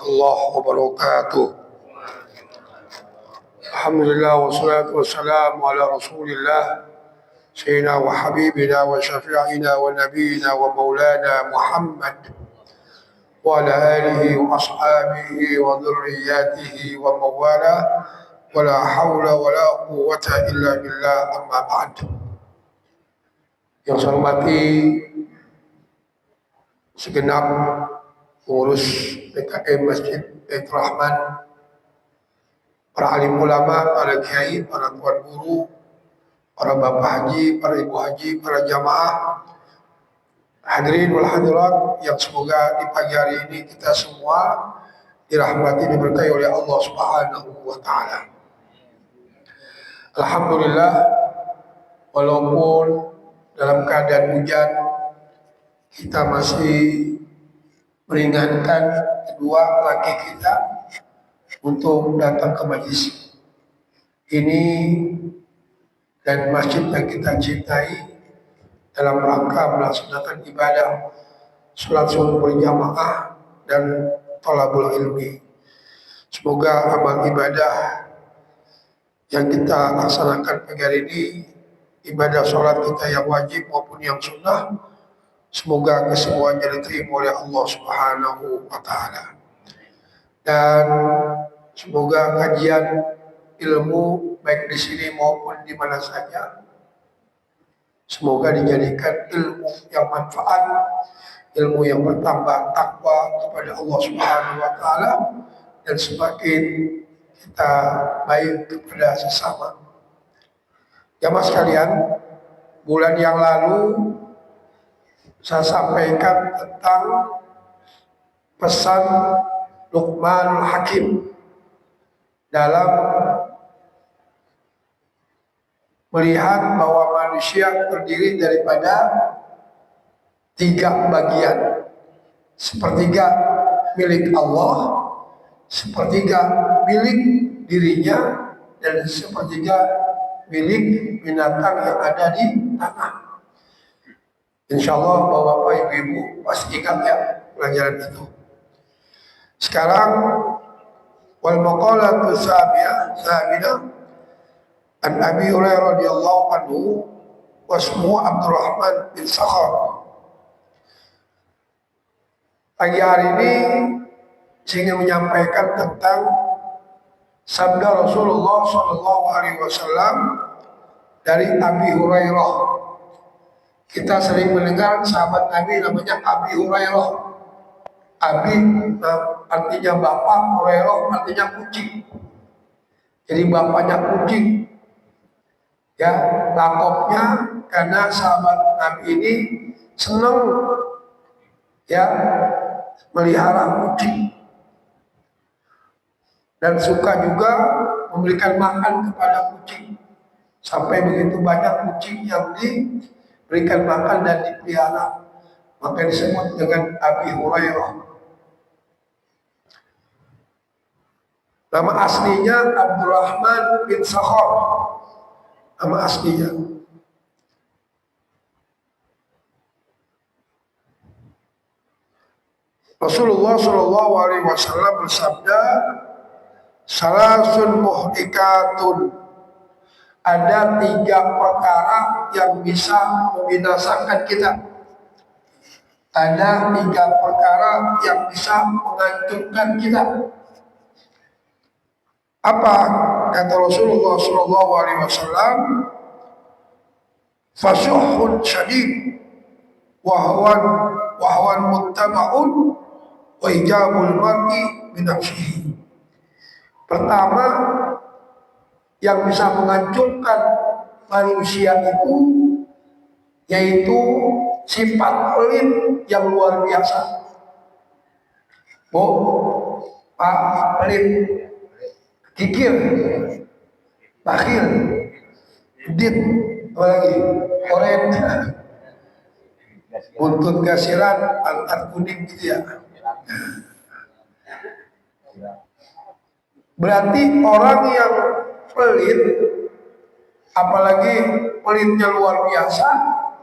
warahmatullahi wabarakatuh. Alhamdulillah wassalatu wassalamu ala Rasulillah sayyidina wa habibina wa syafi'ina wa nabiyina wa maulana Muhammad wa ala alihi wa ashabihi wa dhurriyyatihi wa mawala wa la hawla wa la quwwata illa billah, amma ba'd. Yang saya hormati segenap pengurus PKM Masjid Baitur Rahman, para alim ulama, para kiai, para tuan guru, para bapak haji, para ibu haji, para jamaah, hadirin wal hadirat yang semoga di pagi hari ini kita semua dirahmati, diberkahi oleh Allah Subhanahu wa taala. Alhamdulillah, walaupun dalam keadaan hujan, kita masih meringankan kedua kaki kita untuk datang ke majlis ini dan masjid yang kita cintai dalam rangka melaksanakan ibadah sholat subuh berjamaah dan thalabul ilmi. Semoga amal ibadah yang kita laksanakan pagi hari ini, ibadah sholat kita yang wajib maupun yang sunnah, semoga kesemuanya diterima oleh Allah Subhanahu wa taala. Dan semoga kajian ilmu baik di sini maupun di mana saja, semoga dijadikan ilmu yang manfaat, ilmu yang bertambah takwa kepada Allah Subhanahu wa taala, dan semakin kita baik kepada sesama. Jamaah sekalian, bulan yang lalu saya sampaikan tentang pesan Luqmanul Hakim dalam melihat bahwa manusia terdiri daripada 3 bagian. Sepertiga milik Allah, sepertiga milik dirinya, dan sepertiga milik binatang yang ada di tanah. Insyaallah Bapak Ibu pasti ingat ya pelajaran itu. Sekarang wal maqalatu sabina an Abi Hurairah radhiyallahu anhu wasmu Abdurrahman bin Sakhar. Pagi hari ini saya ingin menyampaikan tentang sabda Rasulullah sallallahu alaihi wasallam dari Abi Hurairah. Kita sering mendengar sahabat Nabi namanya Abi Hurairah. Abi artinya bapak, Hurairah artinya kucing. Jadi bapaknya kucing. Ya, lakopnya karena sahabat Nabi ini senang ya melihara kucing. Dan suka juga memberikan makan kepada kucing. Sampai begitu banyak kucing yang diberikan makan dan dipelihara, maka disebut dengan Abi Hurairah. Nama aslinya Abdurrahman bin Sakhar. Nama aslinya. Rasulullah Shallallahu Alaihi Wasallam bersabda, salasun muhlikatun, ada 3 perkara yang bisa membinasakan kita. Ada 3 perkara yang bisa menghancurkan kita. Apa kata Rasulullah Shallallahu Alaihi Wasallam? Fasuhun syadid, wahwan muttaba'un, wa ijabul mar'i binafsihi. Pertama, yang bisa menghancurkan manusia itu yaitu sifat pelit yang luar biasa. Pak pelit, kikir, bakhil, dit, apalagi koret, buntut kasiran, angkat kuning gitu ya. Berarti orang yang pelit, apalagi pelitnya luar biasa,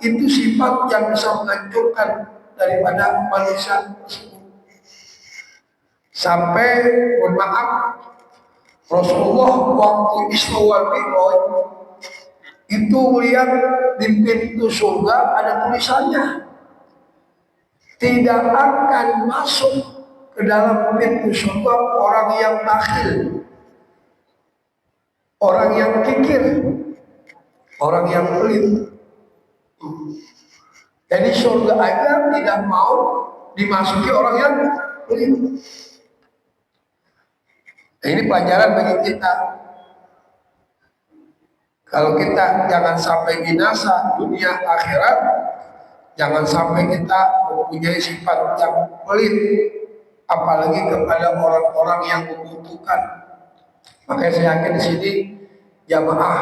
itu sifat yang bisa menghancurkan daripada manusia tersebut. Sampai, mohon maaf, Rasulullah waktu Isra wal Mi'raj itu melihat di pintu surga ada tulisannya, tidak akan masuk ke dalam pintu surga orang yang bakhil, orang yang kikir, orang yang pelit. Jadi surga aja tidak mau dimasuki orang yang pelit. Nah, ini pelajaran bagi kita. Kalau kita jangan sampai binasa dunia akhirat, jangan sampai kita mempunyai sifat yang pelit, apalagi kepada orang-orang yang membutuhkan. Makanya saya yakin di sini jamaah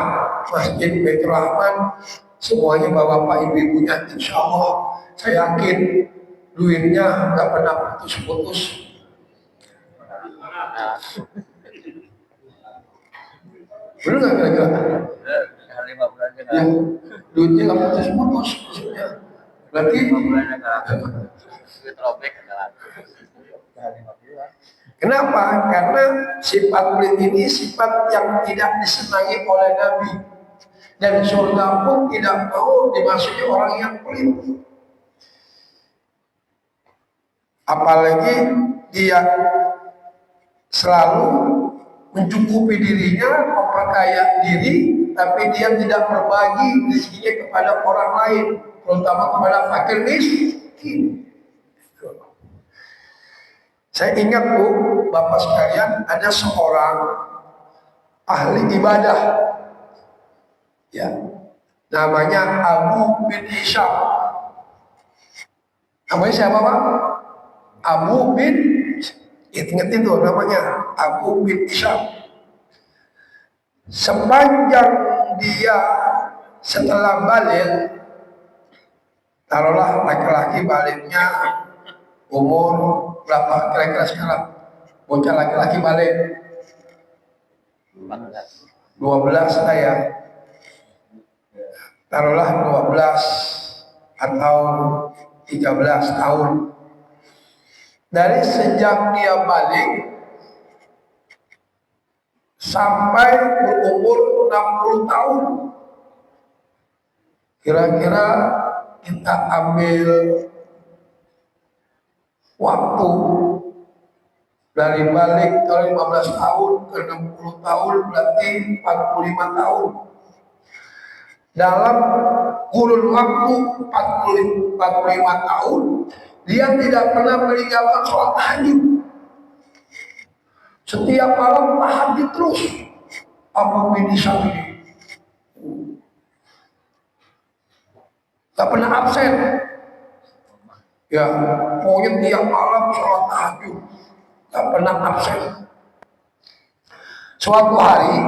Masjid Baitur Rahman semuanya bapak ibu-ibunya, insya Allah saya yakin duitnya nggak pernah putus-putus. Bener nggak kira-kira? Ya, duitnya nggak putus-putus maksudnya. Berarti kenapa? Karena sifat pelit ini sifat yang tidak disenangi oleh Nabi, dan surga pun tidak mau dimasuki orang yang pelit. Apalagi dia selalu mencukupi dirinya, memperkaya diri, tapi dia tidak berbagi rezekinya kepada orang lain, terutama kepada fakir miskin. Saya ingat Bu, Bapak sekalian, ada seorang ahli ibadah, ya, namanya Abu bin Hisham. Namanya siapa Pak? Abu bin, ingat itu namanya Abu bin Hisham. Sepanjang dia setelah balik, taruhlah laki-laki baliknya umur berapa kira-kira sekarang? Bocah laki-laki balik 12 saya, taruhlah 12 atau 13 tahun. Dari sejak dia balik sampai berumur 60 tahun, kira-kira kita ambil waktu dari balik kalau 15 tahun ke 60 tahun berarti 45 tahun. Dalam kurun waktu 45 tahun dia tidak pernah meninggalkan sholat tahajud. Setiap malam tahajud terus. Abu bin Hisham ini gak pernah absen. Ya, pokoknya tiap malam sholat tahajud, gak pernah absen. Suatu hari,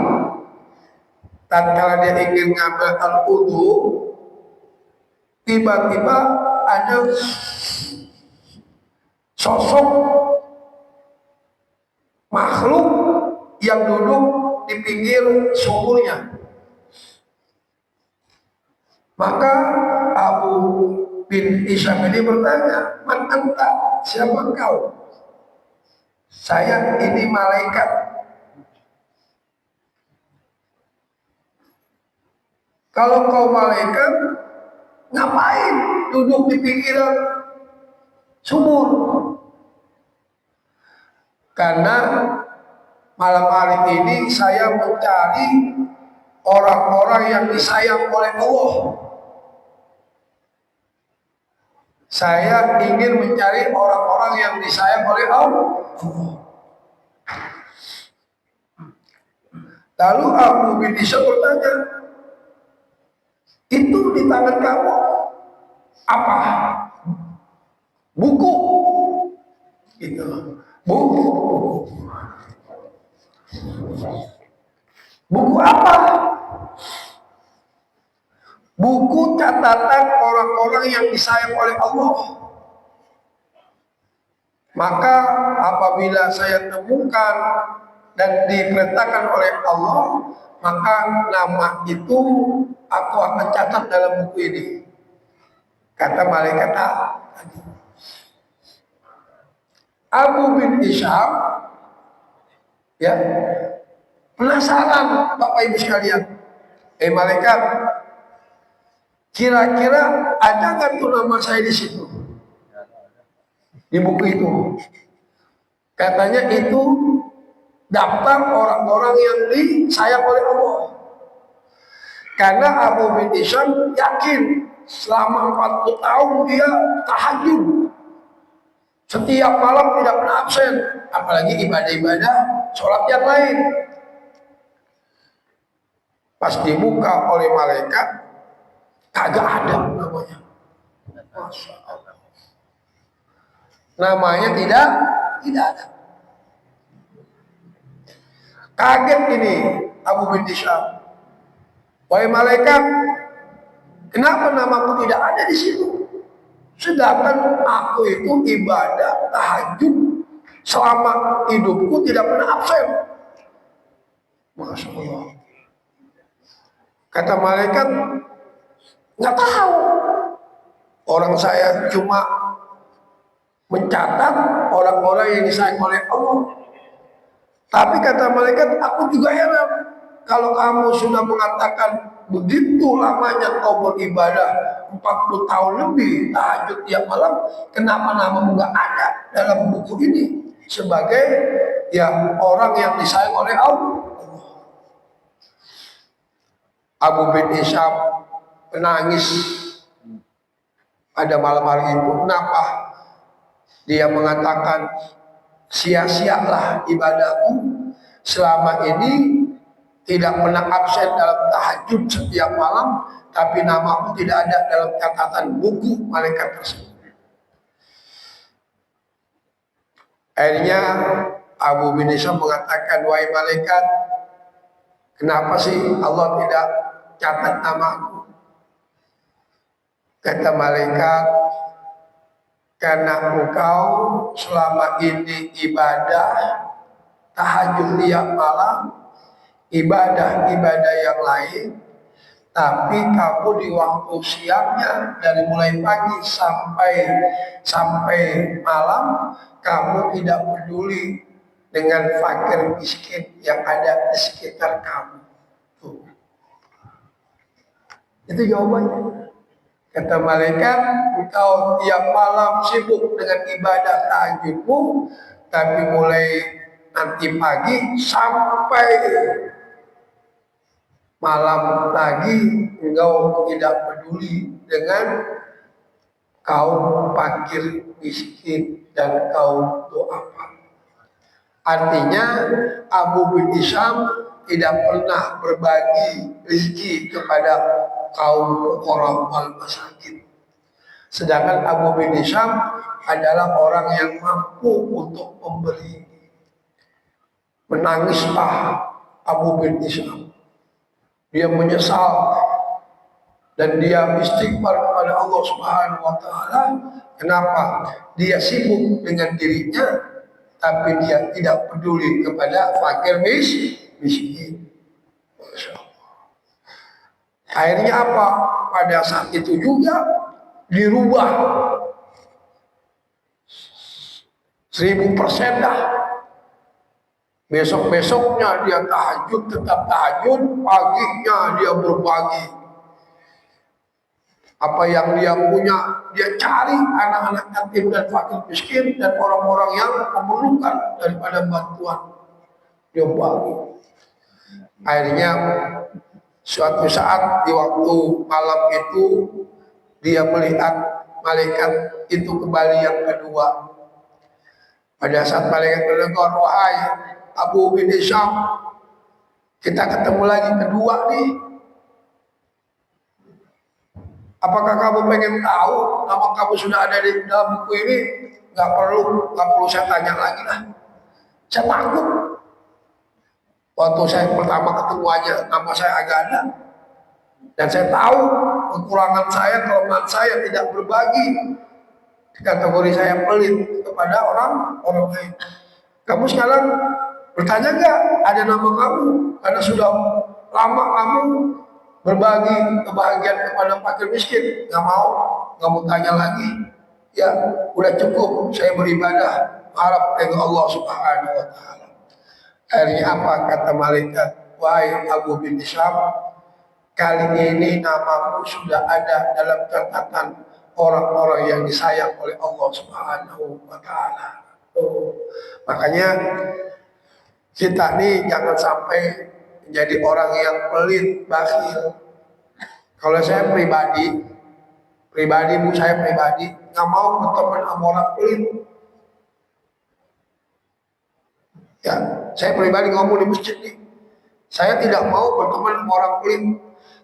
tatkala dia ingin ngambil al-wudu, tiba-tiba ada sosok makhluk yang duduk di pinggir sumurnya. Maka Abu bin Hisham ini bertanya, "Man anta? Siapa kau?" "Saya ini malaikat." "Kalau kau malaikat, ngapain duduk di pinggiran sumur?" "Karena malam hari ini saya mencari orang-orang yang disayang oleh Allah. Saya ingin mencari orang-orang yang disayang oleh Allah." Lalu Abu bin Hisham bertanya, "Itu di tangan kamu apa?" "Buku." Gitu. "Buku." "Buku apa?" "Buku catatan orang-orang yang disayang oleh Allah. Maka apabila saya temukan dan diperintahkan oleh Allah, maka nama itu aku akan catat dalam buku ini," kata malaikat. Abu bin Isham ya penasaran, Bapak Ibu sekalian. Malaikat, kira-kira ada nggak tuh nama saya di situ? Di buku itu. Katanya itu daftar orang-orang yang disayang oleh Allah. Karena Abu bin Isham yakin selama 40 tahun dia tahajud. Setiap malam tidak pernah absen, apalagi ibadah-ibadah sholat yang lain. Pas dibuka oleh malaikat, kagak ada namanya. Masya Allah. Namanya tidak ada. Kaget ini Abu bin Isham. Wahai malaikat, kenapa namaku tidak ada di situ? Sedangkan aku itu ibadah tahajud selama hidupku tidak pernah absen. Masya Allah. Kata malaikat, nggak tahu. Orang saya cuma mencatat orang-orang yang disayang oleh Allah. Tapi kata malaikat, aku juga heran. Kalau kamu sudah mengatakan begitu lamanya kau beribadah 40 tahun lebih tahajud tiap malam, kenapa namamu nggak ada dalam buku ini sebagai yang orang yang disayang oleh Allah? Abu bin Isham menangis pada malam hari itu. Kenapa? Dia mengatakan, sia-sialah ibadahku selama ini, tidak pernah absen dalam tahajud setiap malam, tapi namaku tidak ada dalam catatan buku malaikat tersebut. Akhirnya Abu bin Isham mengatakan, wahai malaikat, kenapa sih Allah tidak catat namaku? Kata malaikat, karena engkau selama ini ibadah tahajud tiap malam, ibadah-ibadah yang lain, tapi kamu di waktu siangnya dari mulai pagi sampai malam, kamu tidak peduli dengan fakir miskin yang ada di sekitar kamu. Tuh. Itu jawabannya. Kata malaikat, engkau tiap malam sibuk dengan ibadah tahajudmu, tapi mulai nanti pagi sampai malam lagi engkau tidak peduli dengan kaum fakir miskin dan kaum du'afa. Artinya Abu bin Isham tidak pernah berbagi rezeki kepada kaum orang al-masakin. Sedangkan Abu bin Isham adalah orang yang mampu untuk memberi. Menangislah Abu bin Isham. Dia menyesal dan dia istighfar kepada Allah Subhanahu wa taala. Kenapa? Dia sibuk dengan dirinya, tapi dia tidak peduli kepada fakir miskin. Masya Allah. Akhirnya apa? Pada saat itu juga dirubah 1000% dah. Besok-besoknya dia tahajud, tetap tahajud, paginya dia berbagi. Apa yang dia punya, dia cari anak-anak yatim dan fakir miskin dan orang-orang yang memerlukan daripada bantuan. Dia bagi. Akhirnya suatu saat di waktu malam itu dia melihat malaikat itu kembali yang kedua. Pada saat malaikat mendengar, wahai Abu bin Isham, kita ketemu lagi kedua nih. Apakah kamu pengen tahu nama kamu sudah ada di dalam buku ini? Gak perlu saya tanya lagi lah. Saya takut. Waktu saya pertama ketemu aja, nama saya agak ada. Dan saya tahu kekurangan saya, kelemahan saya tidak berbagi. Kategori saya pelit kepada orang lain. Kamu sekarang bertanya nggak ada nama kamu? Karena sudah lama kamu berbagi kebahagiaan kepada fakir miskin. Nggak mau tanya lagi. Ya, udah cukup saya beribadah harap ridho Allah Subhanahu wa taala. Akhirnya apa kata malaikat? Wahai Abu bin Isham, kali ini namamu sudah ada dalam catatan orang-orang yang disayang oleh Allah Subhanahu wa taala. Makanya kita nih jangan sampai menjadi orang yang pelit, bakhil. Kalau saya pribadi saya pribadi nggak mau berteman sama orang pelit. Ya, saya pribadi ngomong di masjid nih, saya tidak mau berteman sama orang pelit,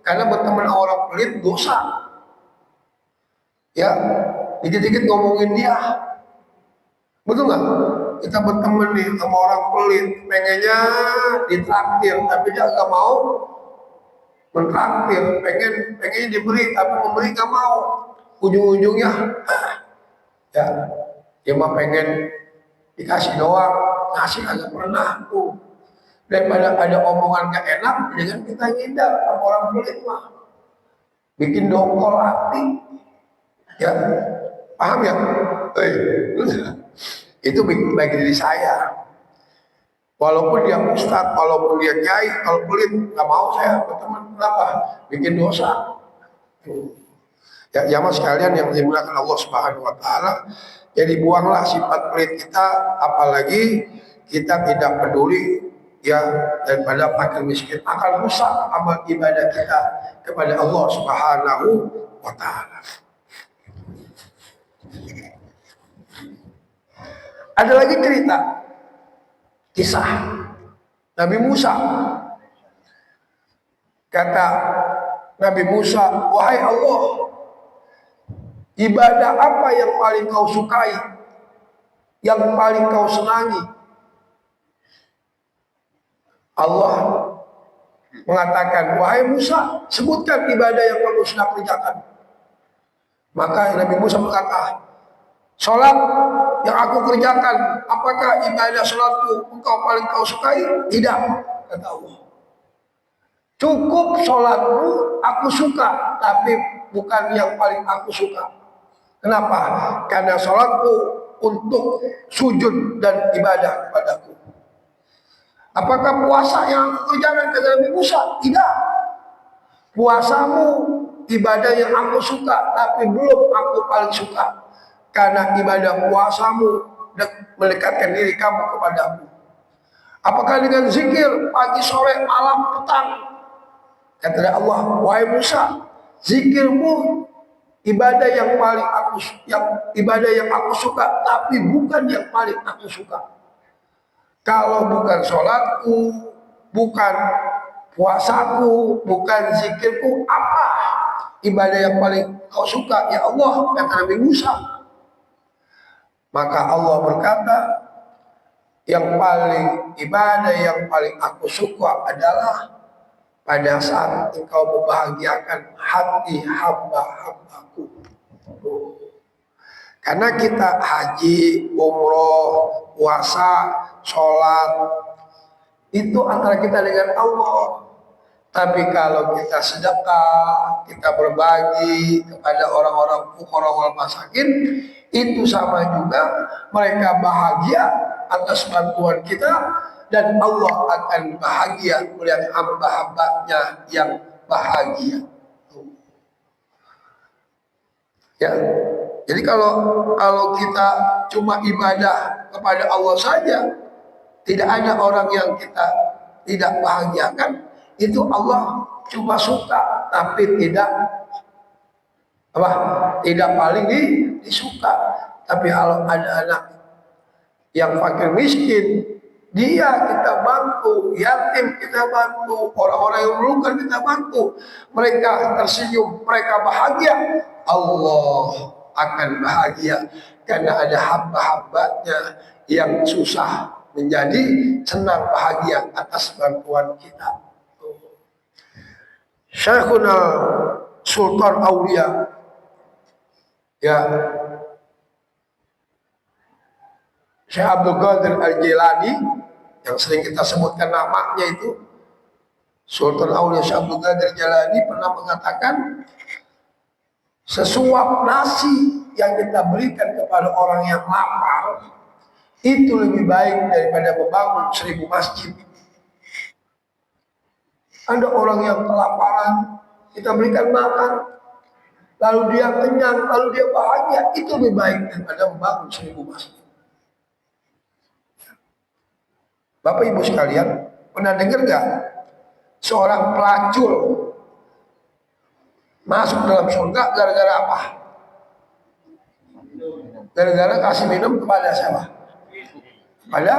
karena berteman sama orang pelit dosa. Ya, dikit-dikit ngomongin dia, betul nggak? Kita berteman nih sama orang pelit, pengennya ditraktir, tapi dia nggak mau mentraktir, pengen diberi, tapi memberi nggak mau. Ujung-ujungnya, ya, dia mah pengen dikasih doang, ngasih agak pernah tuh. Daripada ada omongan gak enak, dengan kita ngindar sama orang pelit mah, bikin dongkol hati. Ya, paham ya? Itu baik diri saya. Walaupun dia ustadz, walaupun dia kiai, kalau pelit nggak mau saya berteman. Kenapa? Bikin dosa. Ya, jamaah sekalian yang dimuliakan Allah Subhanahu wa taala, jadi buanglah sifat pelit kita, apalagi kita tidak peduli ya daripada fakir miskin, akan rusak amal ibadah kita kepada Allah Subhanahu wa taala. Ada lagi cerita kisah Nabi Musa. Kata Nabi Musa, wahai Allah, ibadah apa yang paling kau sukai, yang paling kau senangi? Allah mengatakan, wahai Musa, sebutkan ibadah yang kamu sedang kerjakan. Maka Nabi Musa berkata, sholat yang aku kerjakan, apakah ibadah sholatku engkau paling kau sukai? Tidak, kata Allah. Cukup sholatmu aku suka, tapi bukan yang paling aku suka. Kenapa? Karena sholatku untuk sujud dan ibadah kepadaku. Apakah puasa yang aku kerjakan, kata Nabi Musa? Tidak. Puasamu ibadah yang aku suka, tapi belum aku paling suka. Karena ibadah puasamu mendekatkan diri kamu kepadamu. Apakah dengan zikir pagi, sore, malam, petang? Kata Allah, wahai Musa, zikirmu ibadah yang aku suka, tapi bukan yang paling aku suka. Kalau bukan sholatku, bukan puasaku, bukan zikirku, apa ibadah yang paling kau suka? Ya Allah, kata Nabi Musa. Maka Allah berkata, yang paling ibadah yang paling aku suka adalah pada saat engkau membahagiakan hati hamba-hambaku. Karena kita haji, umroh, puasa, sholat, itu antara kita dengan Allah. Tapi kalau kita sedekah, kita berbagi kepada orang-orang fuqara wal masakin, itu sama juga mereka bahagia atas bantuan kita, dan Allah akan bahagia melihat hamba-hambanya yang bahagia. Ya, jadi kalau kita cuma ibadah kepada Allah saja, tidak ada orang yang kita tidak bahagiakan, itu Allah cuma suka, tapi tidak paling disuka. Tapi kalau ada anak yang fakir miskin, dia kita bantu, yatim kita bantu, orang-orang yang memerlukan kita bantu, mereka tersenyum, mereka bahagia, Allah akan bahagia karena ada hamba-hambanya yang susah menjadi senang bahagia atas bantuan kita. Syekhuna Sultan Aulia, ya, Syekh Abdul Qadir Al-Jilani, yang sering kita sebutkan namanya itu, Sultan Aulia Syekh Abdul Qadir Al-Jilani pernah mengatakan, sesuap nasi yang kita berikan kepada orang yang lapar itu lebih baik daripada membangun 1000 masjid. Ada orang yang kelaparan, kita berikan makan, lalu dia kenyang, lalu dia bahagia, itu lebih baik daripada membangun 1000 masjid. Bapak Ibu sekalian, pernah dengar gak seorang pelacur masuk dalam surga gara-gara apa? Gara-gara kasih minum kepada siapa? Ada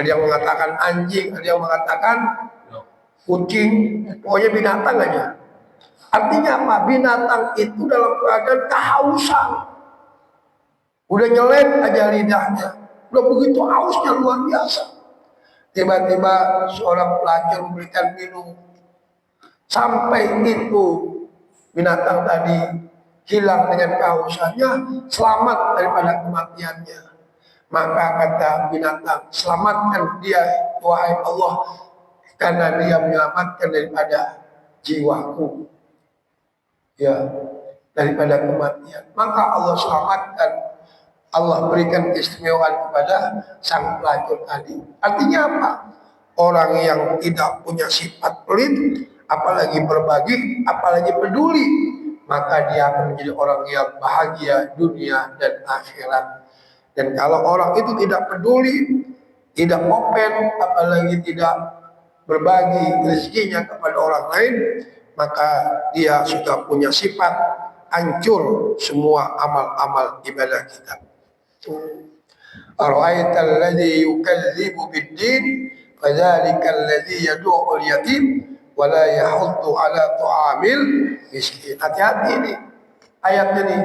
yang mengatakan anjing, ada yang mengatakan kucing, pokoknya binatang aja. Artinya apa? Binatang itu dalam keadaan kehausan, udah nyelet aja lidahnya, udah begitu hausnya luar biasa. Tiba-tiba seorang pelacur memberikan minum, sampai itu binatang tadi hilang dengan kehausannya, selamat daripada kematiannya. Maka kata binatang, selamatkan dia wahai Allah, karena dia menyelamatkan daripada jiwaku, ya, daripada kematian. Maka Allah selamatkan, Allah berikan keistimewaan kepada sang pelacur tadi. Artinya apa? Orang yang tidak punya sifat pelit, apalagi berbagi, apalagi peduli, maka dia akan menjadi orang yang bahagia dunia dan akhirat. Dan kalau orang itu tidak peduli, tidak open, apalagi tidak berbagi rezekinya kepada orang lain, maka dia sudah punya sifat hancur semua amal-amal ibadah kita. Ara'aital ladzi yukadzibu bid-din fadzalika alladzi yad'u al-yatim wa la yahuddu 'ala ta'amil miskin. Hati-hati ini ayat ini.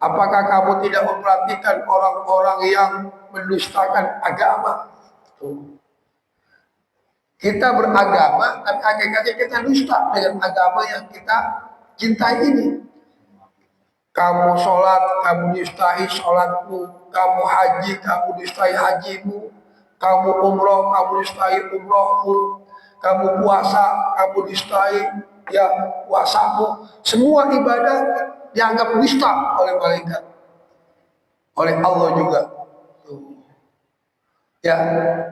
Apakah kamu tidak memperhatikan orang-orang yang mendustakan agama? Kita beragama, tapi hakikatnya kita dusta dengan agama yang kita cintai ini. Kamu sholat, kamu dustai sholatmu. Kamu haji, kamu dustai hajimu. Kamu umroh, kamu dustai umrohmu. Kamu puasa, kamu dustai ya puasamu. Semua ibadah dianggap dusta oleh malaikat, oleh Allah juga. Ya,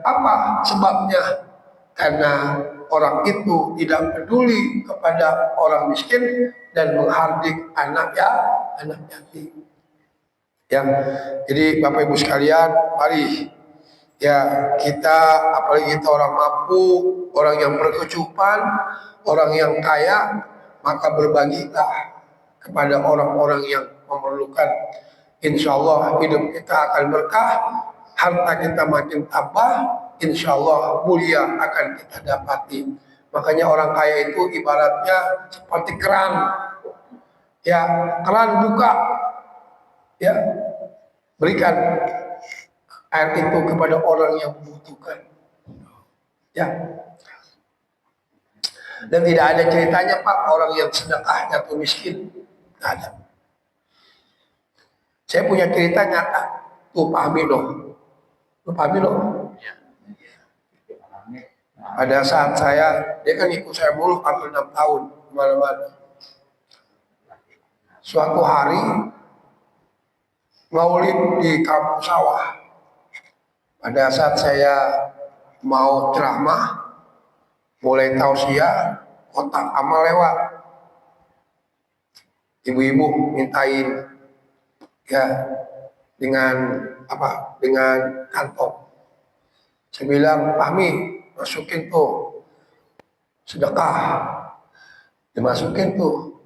apa sebabnya? Karena orang itu tidak peduli kepada orang miskin dan menghardik anak yatim. Ya, jadi Bapak Ibu sekalian, mari ya kita, apalagi kita orang mampu, orang yang berkecukupan, orang yang kaya, maka berbagilah kepada orang-orang yang memerlukan. Insya Allah hidup kita akan berkah, harta kita makin tambah, insya Allah mulia akan kita dapati. Makanya orang kaya itu ibaratnya seperti keran, ya, keran buka, ya, berikan air itu kepada orang yang membutuhkan, ya. Dan tidak ada ceritanya Pak orang yang sedekah jatuh miskin, tidak ada. Saya punya cerita nyata, tuh Pak Amino, pada saat dia kan ikut saya mulu hampir 6 tahun kemana-mana. Suatu hari maulid di kampung sawah. Pada saat saya mau ceramah, mulai tausiah, kotak amal lewat. Ibu-ibu mintain ya dengan apa? Dengan kantong. Saya bilang, Pak Mi, masukin tuh sedekah, dimasukin tuh.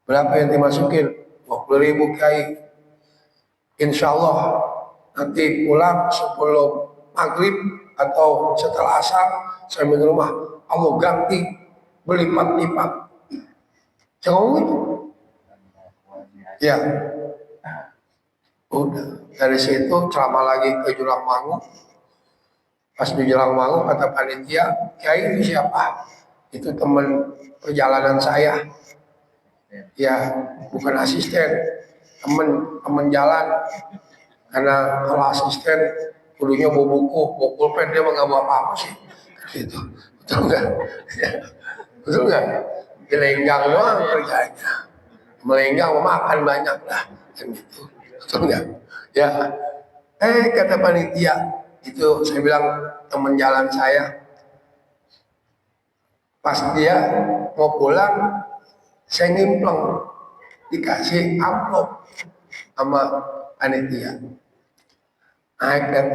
Berapa yang dimasukin? 20.000 Kiai. Insya Allah nanti pulang sebelum maghrib atau setelah asar saya di rumah, Allah ganti berlipat-lipat. Saya ngomong itu. Ya, udah dari situ ceramah lagi ke Jurang Mangu. Pas di Jurang Mangu kata panitia, Kiai itu siapa? Itu teman perjalanan saya. Ya, bukan asisten, teman jalan. Karena kalau asisten kudunya bawa buku, bawa pulpen, dia nggak bawa apa-apa sih. Gitu. Betul nggak? Ya. Betul nggak? Gelenggang doang kerjanya, melenggang makan banyak lah kan gitu, betul nggak? Ya, kata panitia itu, saya bilang teman jalan saya, pas dia mau pulang saya ngimpleng, dikasih amplop sama panitia. Naik dan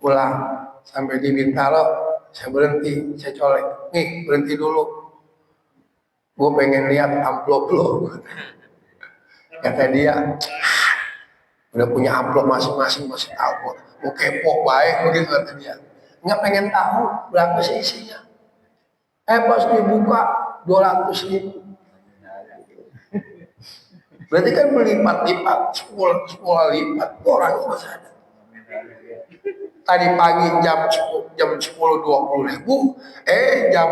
pulang sampai di Bintaro, saya berhenti, saya colek, nih berhenti dulu, gue pengen lihat amplop lo. Kata dia, udah punya amplop masing-masing masih tahu, mau kepo baik begitu kata dia. Nggak pengen tahu berapa sih isinya. Pas dibuka 200.000. Berarti kan berlipat-lipat, 10 lipat, orang masih ada. Tadi pagi jam 10.20.000, jam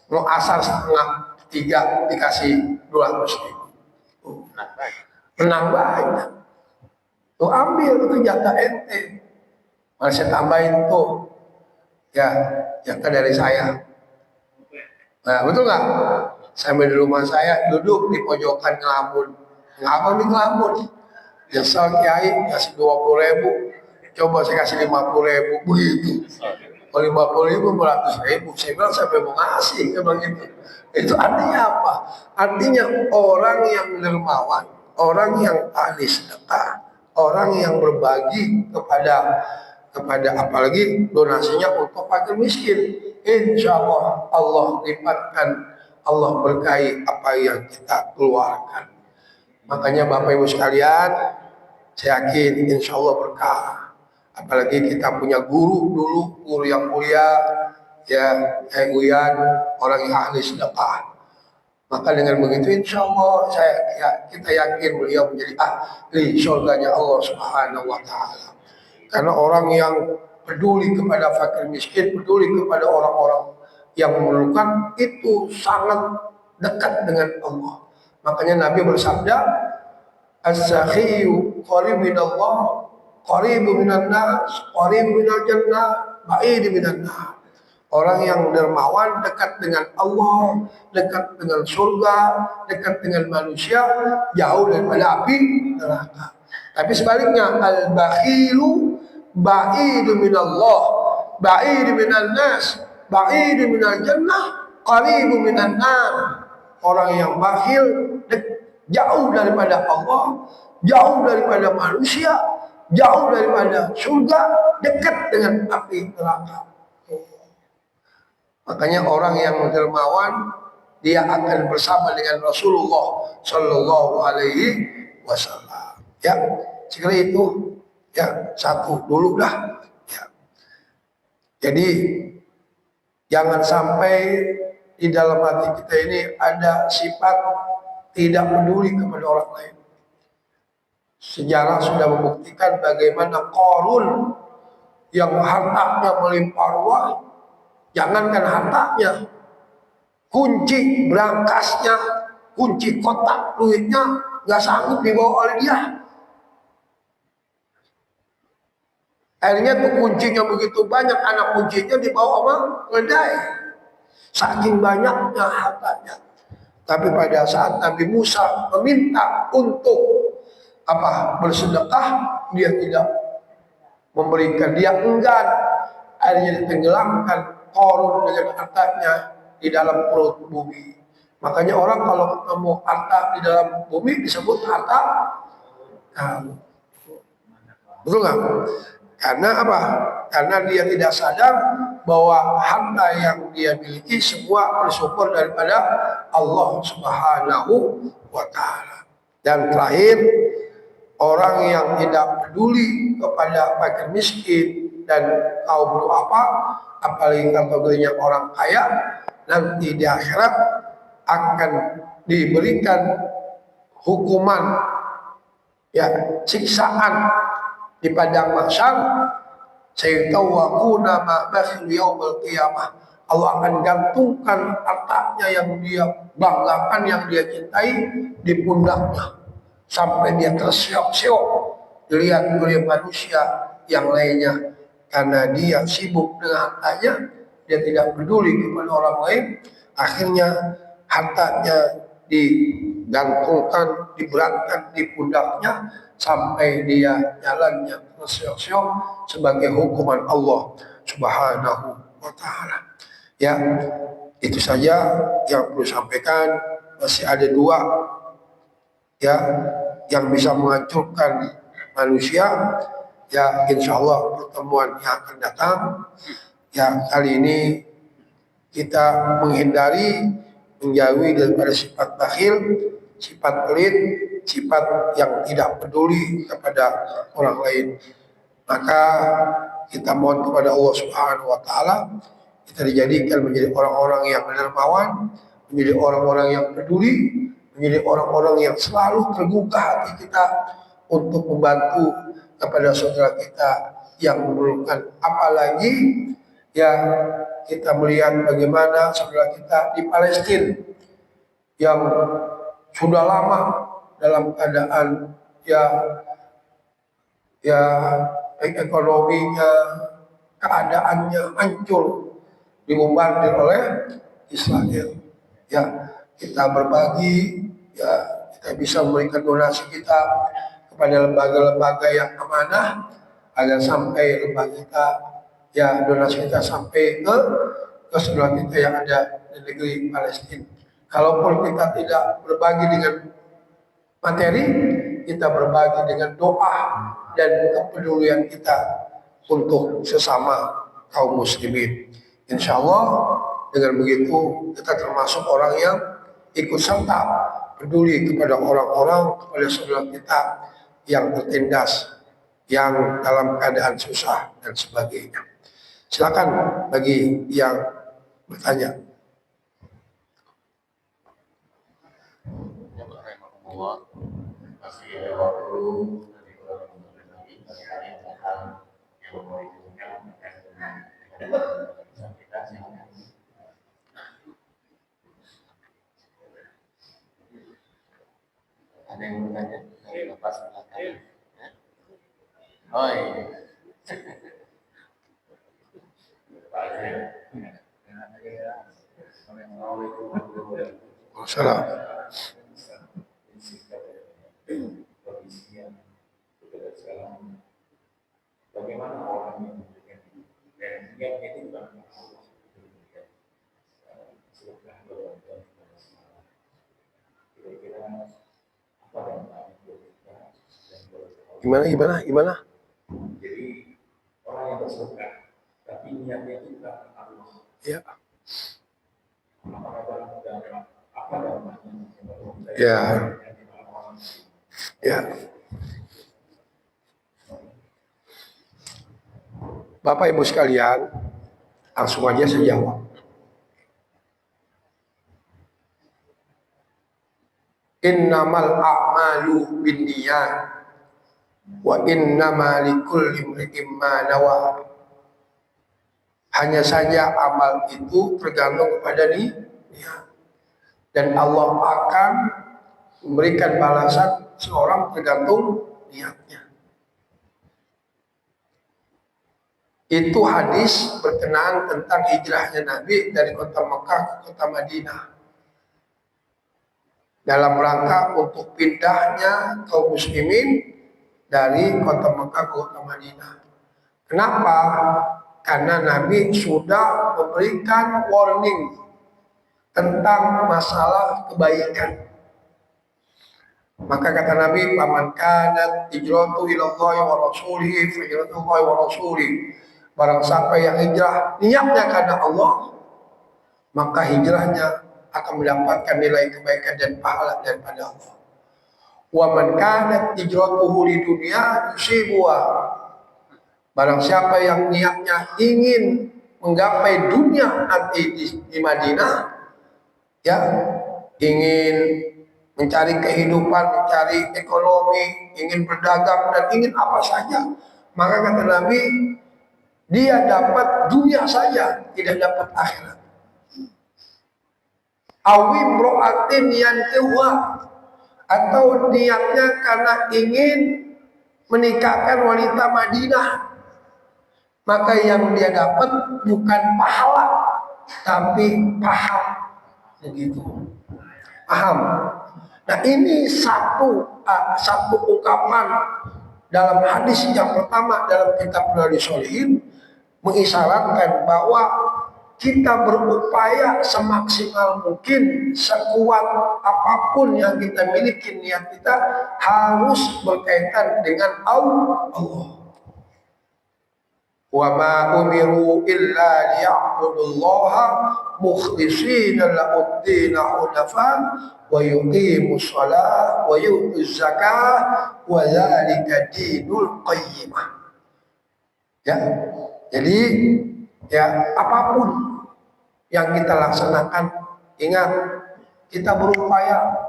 mau asar setengah 3 dikasih 200.000. Menang banyak. Tuh ambil itu jatah ente. Malah saya tambahin tuh, ya jatah dari saya. Nah betul nggak? Sampai di rumah saya duduk di pojokan ngelamun. Ngapa nih ngelamun? Nyesel kiai kasih 20.000, coba saya kasih 50.000 begitu. Kalau 50.000 100.000, saya bilang sampai mau ngasih, saya bilang gitu. Itu artinya apa? Artinya orang yang dermawan, orang yang ahli sedekah, orang yang berbagi kepada apalagi donasinya untuk fakir miskin, insya Allah Allah lipatkan, Allah berkahi apa yang kita keluarkan. Makanya Bapak Ibu sekalian, saya yakin insya Allah berkah. Apalagi kita punya guru dulu, guru yang mulia, ya Uyan, orang yang ahli sedekah. Maka dengan begitu insya Allah kita yakin beliau menjadi ahli surganya Allah Subhanahu wa Ta'ala. Karena orang yang peduli kepada fakir miskin, peduli kepada orang-orang yang memerlukan, itu sangat dekat dengan Allah. Makanya Nabi bersabda, as-sakhiyu qarib minallah, qaribu minan nas, qaribu minal jannah, ba'id minan nar. Orang yang dermawan dekat dengan Allah, dekat dengan surga, dekat dengan manusia, jauh daripada api neraka. Tapi sebaliknya, al-bakhilu ba'idu minallah, ba'idu minan nas, ba'idu minal jannah, qaribu minan nar. Orang yang bakhil jauh daripada Allah, jauh daripada manusia, jauh daripada surga, dekat dengan api neraka. Makanya orang yang dermawan, dia akan bersama dengan Rasulullah Shallallahu Alaihi Wasallam. Ya, sekali itu ya satu dulu dah. Ya. Jadi jangan sampai di dalam hati kita ini ada sifat tidak peduli kepada orang lain. Sejarah sudah membuktikan bagaimana Qarun yang hartanya melimpah ruah, jangankan hartanya, kunci berangkasnya, kunci kotak duitnya nggak sanggup dibawa oleh dia. Akhirnya tuh kuncinya begitu banyak, anak kuncinya dibawa sama keledai. Saking banyaknya hartanya. Tapi pada saat Nabi Musa meminta untuk bersedekah, dia tidak memberikan, dia enggan. Akhirnya ditenggelamkan Qarun dengan hartanya di dalam perut bumi. Makanya orang kalau ketemu harta di dalam bumi disebut harta karun. Betul nggak? Karena apa? Karena dia tidak sadar bahwa harta yang dia miliki semua bersumber daripada Allah Subhanahu wa Ta'ala. Dan terakhir, orang yang tidak peduli kepada fakir miskin dan kaum du'afa, apalagi kategorinya orang kaya, nanti di akhirat akan diberikan hukuman, ya, siksaan di padang mahsyar. Saytawaquna ma bakhil yaumil qiyamah. Allah akan gantungkan hartanya yang dia banggakan, yang dia cintai di pundaknya sampai dia terseok-seok dilihat oleh manusia yang lainnya. Karena dia sibuk dengan hartanya, dia tidak peduli kepada orang lain, akhirnya hartanya digantungkan, diberatkan di pundaknya sampai dia jalannya terseok-seok sebagai hukuman Allah Subhanahu wa taala. Ya, itu saja yang perlu sampaikan. Masih ada dua ya yang bisa menghancurkan manusia. Ya, insya Allah pertemuan yang akan datang ya kali ini kita menghindari, menjauhi daripada sifat bakhil, sifat pelit, sifat yang tidak peduli kepada orang lain. Maka kita mohon kepada Allah Subhanahu wa taala kita dijadikan menjadi orang-orang yang dermawan, menjadi orang-orang yang peduli, menjadi orang-orang yang selalu terbuka hati kita untuk membantu kepada saudara kita yang memerlukan. Apalagi ya kita melihat bagaimana saudara kita di Palestina yang sudah lama dalam keadaan ya ekonominya, keadaannya hancur, dibombardir oleh Israel. Ya, kita berbagi, ya kita bisa memberikan donasi kita kepada lembaga-lembaga yang amanah agar sampai lembaga kita, ya donasi kita sampai ke saudara kita yang ada di negeri Palestina. Kalaupun kita tidak berbagi dengan materi, kita berbagi dengan doa dan kepedulian kita untuk sesama kaum muslimin. Insya Allah dengan begitu kita termasuk orang yang ikut serta peduli kepada orang-orang, kepada saudara kita yang tertindas, yang dalam keadaan susah dan sebagainya. Silakan bagi yang bertanya. Ada yang bertanya? Bapak silakan. Oh iya. Salam. Bagaimana orang yang memberikan dan niatnya itu bukan Allah kira-kira apa Gimana? Jadi orang yang bersedekah tapi niatnya itu bukan Allah. Ya. Apa dampaknya? Ya. Ya. Bapak Ibu sekalian, langsung aja saya jawab. Innamal a'malu binniyat wa innama likulli imri'in ma nawa. Hanya saja amal itu tergantung kepada niat. Dan Allah akan memberikan balasan seorang tergantung niatnya. Itu hadis berkenaan tentang hijrahnya Nabi dari kota Mekah ke kota Madinah. Dalam rangka untuk pindahnya kaum muslimin dari kota Mekah ke kota Madinah. Kenapa? Karena Nabi sudah memberikan warning tentang masalah kebaikan. Maka kata Nabi, "Faman kanat hijratu ila Allah wa rasulihi fa hijratuhu wa rasulihi." Barang siapa yang hijrah niatnya karena Allah, maka hijrahnya akan mendapatkan nilai kebaikan dan pahala daripada Allah. Wa man kanat hijratuhu lidunya yusibuha. Barang siapa yang niatnya ingin menggapai dunia nanti di Madinah, ya, ingin mencari kehidupan, mencari ekonomi, ingin berdagang dan ingin apa saja, maka kata Nabi, dia dapat dunia saja, tidak dapat akhirat. Awim ro'atin yang kewa, atau niatnya karena ingin menikahkan wanita Madinah, maka yang dia dapat bukan pahala, tapi paham. begitu. Paham? Nah ini satu ungkapan dalam hadis yang pertama dalam kitab Riyadhus Shalihin mengisyaratkan bahwa kita berupaya semaksimal mungkin, sekuat apapun yang kita miliki, niat kita harus berkaitan dengan Allah. Wa ma umiru illa liya'budullaha mukhlishina lahud-din hunafa wa yuqimus shalah wa yutuz zakah wa dzalika dinul qayyimah. Ya. Jadi ya apapun yang kita laksanakan, ingat kita berupaya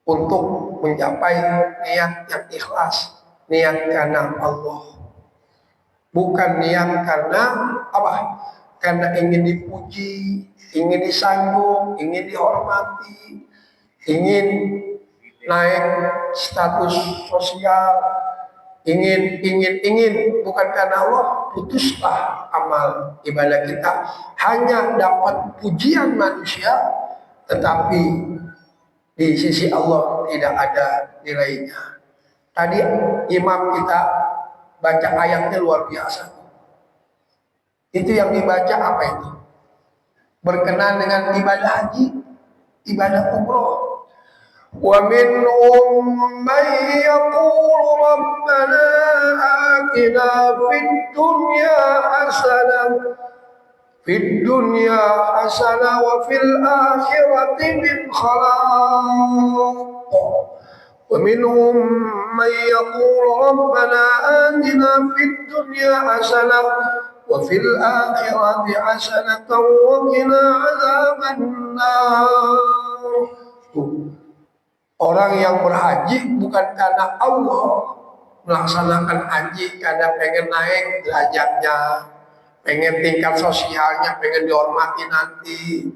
untuk mencapai niat yang ikhlas, niat karena Allah. Bukan niat karena apa? Karena ingin dipuji, ingin disanjung, ingin dihormati, ingin naik status sosial, ingin, bukan karena Allah. Putuslah amal ibadah kita hanya dapat pujian manusia, tetapi di sisi Allah tidak ada nilainya. Tadi imam kita baca ayatnya luar biasa. Itu yang dibaca apa itu? Berkenaan dengan ibadah haji, ibadah umroh. Wa minhum man yaqulu rabbana atina fid dunya hasanah wa fil akhirati min khalaq. ومنهم من يقول ربنا آتنا في الدنيا حسنة وفي الآخرة حسنة وقنا عذاب النار. Orang yang berhaji bukan karena Allah, melaksanakan haji karena pengen naik derajatnya, pengen tingkat sosialnya, pengen dihormati nanti,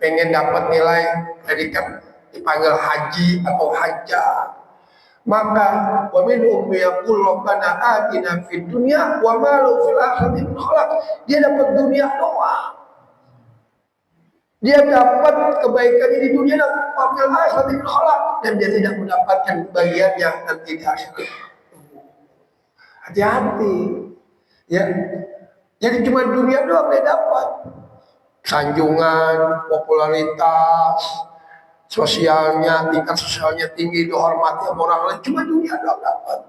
pengen dapat nilai predikat dipanggil haji atau hajjah. Maka wa minhum yaqul rabbana atina fid dunya wa ma lahu fil akhirati min khalaq. Dia dapat dunia doang. Dia dapat kebaikan di dunia dan fil akhirati min khalaq, dan dia tidak mendapatkan bagiannya nanti di akhirat. Hati-hati. Ya. Jadi cuma dunia doang dia dapat. Sanjungan, popularitas, sosialnya, tingkat sosialnya tinggi, dihormati sama orang lain, cuma dunia doang dapat.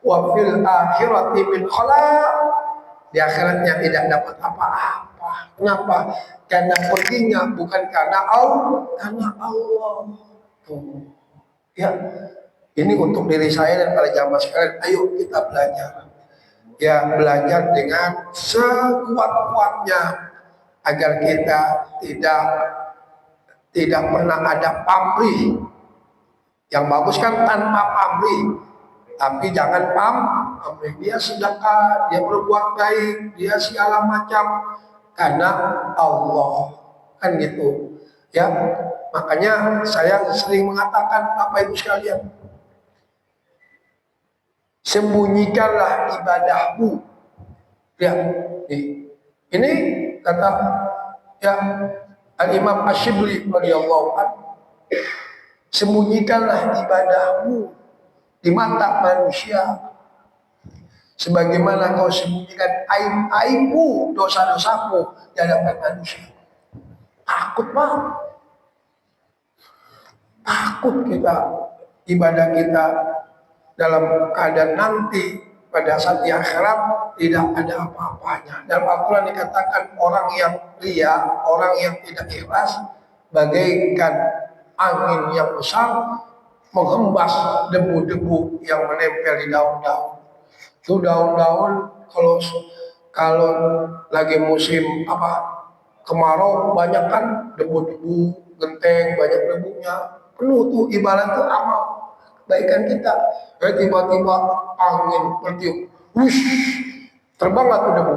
Wa fil akhirati min khalaq. Di akhiratnya tidak dapat apa-apa. Kenapa? Karena perginya bukan karena Allah, karena Allah. Tuh. Ya, ini untuk diri saya dan para jamaah sekalian. Ayo kita belajar. Ya, belajar dengan sekuat-kuatnya agar kita tidak pernah ada pamrih. Yang bagus kan tanpa pamrih, tapi jangan pamrih. Dia sedekah, dia berbuat baik, dia segala macam karena Allah, kan gitu. Ya, makanya saya sering mengatakan Bapak Ibu sekalian, sembunyikanlah ibadahmu. Ya, ini kata ya Al-Imam Ash-Shibli radhiyallahu anhu, sembunyikanlah ibadahmu di mata manusia sebagaimana kau sembunyikan aib-aibmu, dosa-dosamu di hadapan manusia. Takut banget. Takut kita ibadah kita dalam keadaan nanti pada saat di akhirat tidak ada apa-apanya. Dalam Al-Quran dikatakan orang yang ria, orang yang tidak ikhlas bagaikan angin yang besar menghembas debu-debu yang menempel di daun-daun. Itu daun-daun kalau lagi musim kemarau banyak kan debu-debu, genteng banyak debunya, penuh tuh ibarat tuh amal kebaikan kita. Tiba-tiba angin bertiup, wush, terbang tuh debu,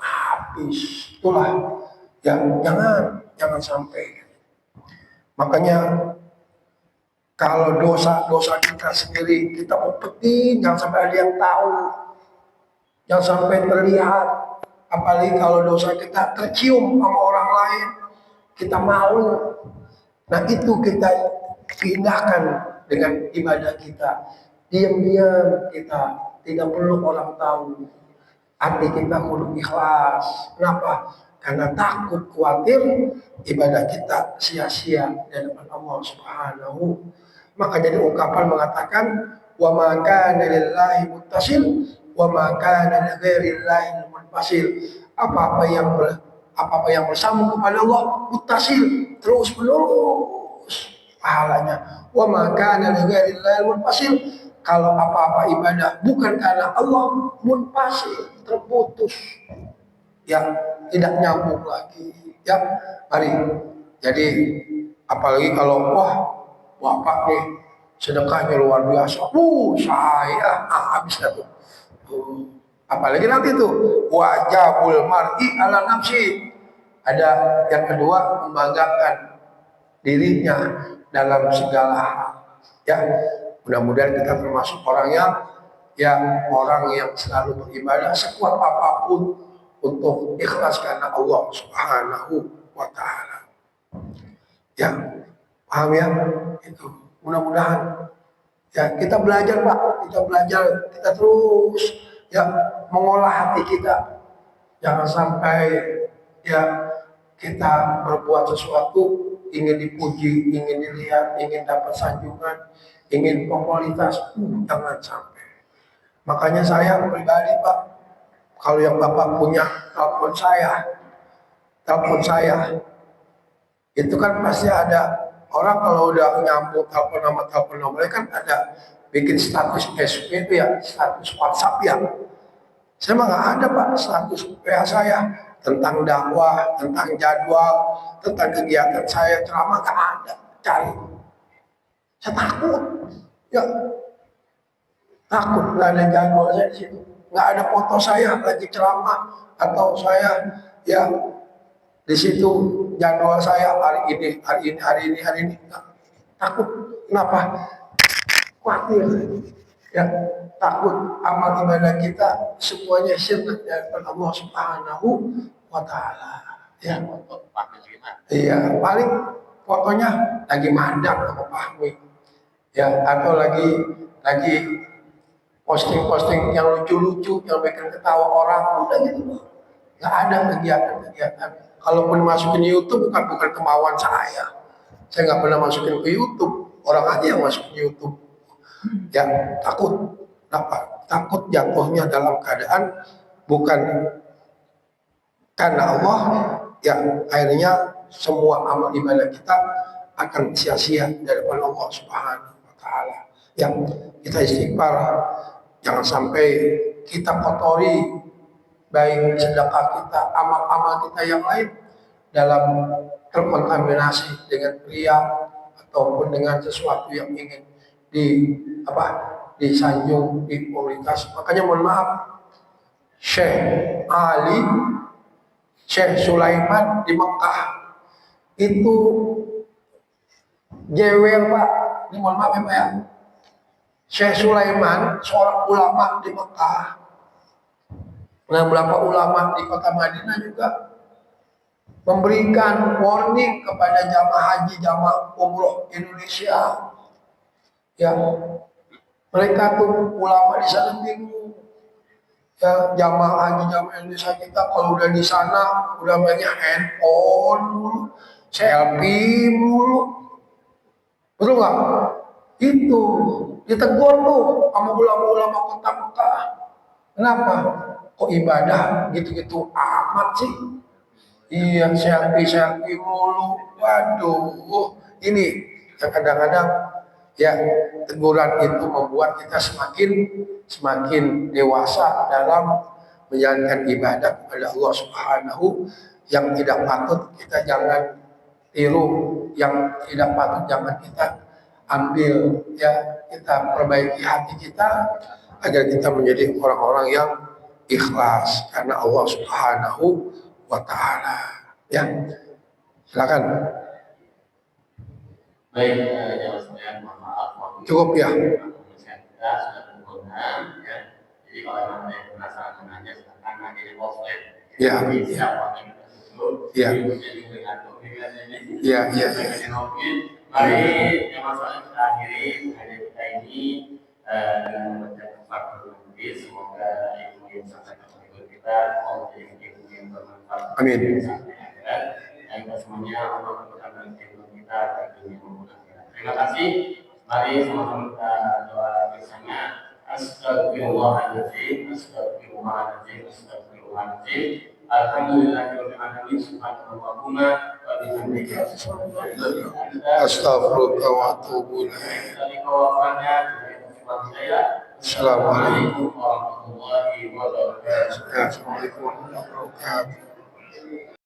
habis. Itulah yang jangan sampai. Makanya kalau dosa kita sendiri kita umpetin, jangan sampai ada yang tahu, jangan sampai terlihat. Apalagi kalau dosa kita tercium sama orang lain, kita malu. Nah itu kita pindahkan dengan ibadah kita. Diam-diam kita, tidak perlu orang tahu. Hati kita kudu ikhlas. Kenapa? Karena takut khawatir ibadah kita sia-sia di hadapan Allah Subhanahu. Maka jadi ungkapan mengatakan wa ma kana lillahi muttasil wa ma kana li ghairillahi munfasil. Apa-apa yang bersambung kepada Allah muttasil, terus menerus pahalanya. Wa ma kana li ghairillahi munfasil. Kalau apa-apa ibadah bukan karena Allah, munfasil, terputus, yang tidak nyambung lagi. Ya, mari. Jadi apalagi kalau wah Pak nih sedekahnya luar biasa. Saya habis itu. Apalagi nanti tuh wajabul mar'i ala nafsi. Ada yang kedua, membanggakan dirinya dalam segala hal. Ya, mudah-mudahan kita termasuk orang yang selalu beribadah sekuat apapun untuk ikhlas karena Allah Subhanahu wa taala. Ya, paham ya? Itu. Mudah-mudahan ya kita belajar, Pak. Kita terus ya mengolah hati kita. Jangan sampai ya kita berbuat sesuatu ingin dipuji, ingin dilihat, ingin dapat sanjungan, ingin popularitas, jangan sampai. Makanya saya pribadi, Pak, kalau yang Bapak punya telepon saya, itu kan pasti ada orang kalau udah nyambung telepon nomornya kan ada bikin status FB itu ya, status WhatsApp ya. Saya mah nggak ada, Pak, status WA saya tentang dakwah, tentang jadwal, tentang kegiatan saya ceramah nggak ada. Cari. Saya takut, ya takut nggak ada jadwal saya di situ, nggak ada foto saya lagi ceramah atau saya ya di situ jadwal saya hari ini. Nah, takut, kenapa? Khawatir, ya takut amal ibadah kita semuanya syirik dari Allah Subhanahu wa taala. Ya. Iya, paling fotonya lagi mandang sama Fahmi. Ya, atau lagi posting yang lucu-lucu yang bikin ketawa orang, udah gitu. Nggak ada kegiatan. Kalaupun masukin YouTube bukan kemauan saya. Saya nggak pernah masukin ke YouTube. Orang aja yang masukin YouTube. Ya, takut. Kenapa? Takut jatuhnya dalam keadaan bukan karena Allah, ya akhirnya semua amal ibadah kita akan sia-sia dari Allah Subhanahu wa taala. Yang kita istighfar, jangan sampai kita kotori baik sedekah kita, amal-amal kita yang lain dalam terkontaminasi dengan riya ataupun dengan sesuatu yang ingin disanjung, dipublikasi. Makanya mohon maaf, Syekh Sulaiman di Mekah itu jewer, Pak. Ini mohon maaf ya, Pak ya. Syekh Sulaiman seorang ulama di Mekah. Nah, beberapa ulama di kota Madinah juga memberikan warning kepada jamaah haji, jamaah umroh Indonesia. Ya, mereka tuh ulama di sana bingung. Ya, jamaah haji, jamaah Indonesia kita kalau udah di sana udah banyak handphone dulu, selfie dulu, betul nggak? Itu ditegur tuh sama ulama-ulama kota Mekah. Kenapa? Kok ibadah gitu-gitu amat sih? Iya, selfie mulu. Waduh, ini yang kadang-kadang ya teguran itu membuat kita semakin dewasa dalam menjalankan ibadah kepada Allah Subhanahu. Yang tidak patut kita jangan tiru, yang tidak patut jangan kita ambil, ya kita perbaiki hati kita agar kita menjadi orang-orang yang ikhlas karena Allah Subhanahu wa taala. Ya. Silakan. Baik, jawab saya, mohon maaf. Cukup ya. Kita sudah sempurna, ya. Jadi kalau memang ada yang penasaran menanya, silakan nanya di offline. Ya. Siapa yang tersebut? Ya. Jadi dengan ini. Iya, iya. Mari yang masalah kita akhiri hadir kita ini dengan membaca kafaratul majlis. Semoga ilmu yang disampaikan oleh kita Allah menjadi ilmu yang bermanfaat. Amin. Dan kita semuanya Allah memberkati ilmu kita bagi dunia maupun akhirat. Terima kasih. Mari sama-sama kita doa bersama. Astagfirullahaladzim, astagfirullahaladzim, astagfirullahaladzim. Alhamdulillahirabbil alamin. Subhanallahumma wa bihamdika Astaghfirullah wa atubu ilaih. Assalamualaikum warahmatullahi wabarakatuh. Assalamualaikum warahmatullahi wabarakatuh.